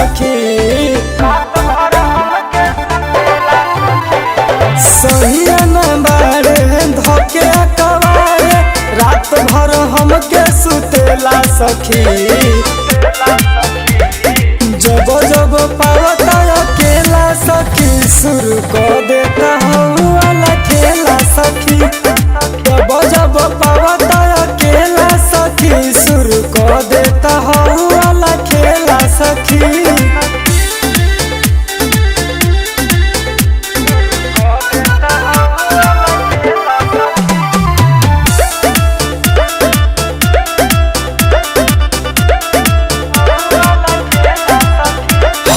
सखी। सहिया न बारे धोके कवारे रात भर हमके सुतेला सखी। जब जब पावता अकेला सखी शुरू कर देता हूँ वाला खेला सखी। जब जब पावता अकेला सखी शुरू कर देता हूँ वाला खेला सखी।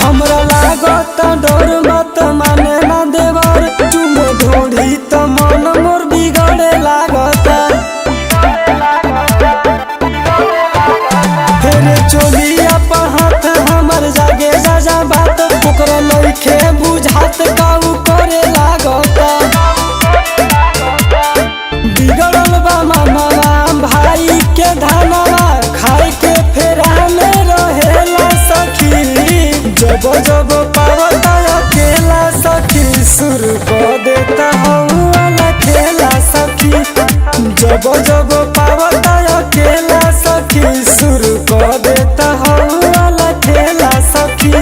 हमरा लागत डर मत माने ना देवर चुमे ढोढ़ी त मन मोर बिगड़े लागत। फेरे चोलिया पर हाथ हमर जागे जा बात ओकरा लइखे बुझात काऊ करे लागत। बिगड़ल बा मामला भाई के धनवा खाए के फेरा में रहेला सखी। जब जब पावता अकेला सखी शुरू कर देता हूँ वाला खेला सखी। जब जब पावता अकेला सखी शुरू कर देता हूँ वाला खेला सखी।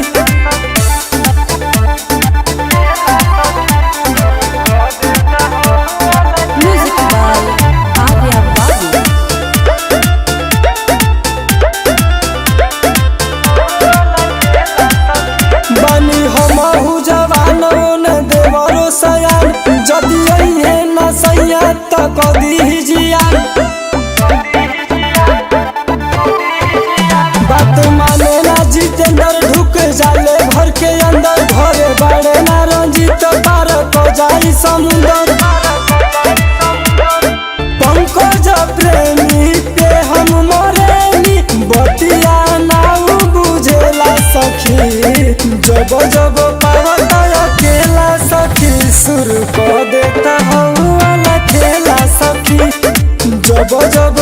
Music by Arya Babu. बानी हमहु जवान न देवरो सयान जदि अइहे न सैया त कदी जियान। बात माने ना जितेंद्र ढुक जाले घर के अंदर घरे बड़े ना रंजित पार को जाई समुंदर। पंकज प्रेमी पे हम मरेनी बतिया नाउ बुझेला सखी। जब जब पावता अकेला सखी शुरू कर देता हूँ वाला खेला सखी। जब जब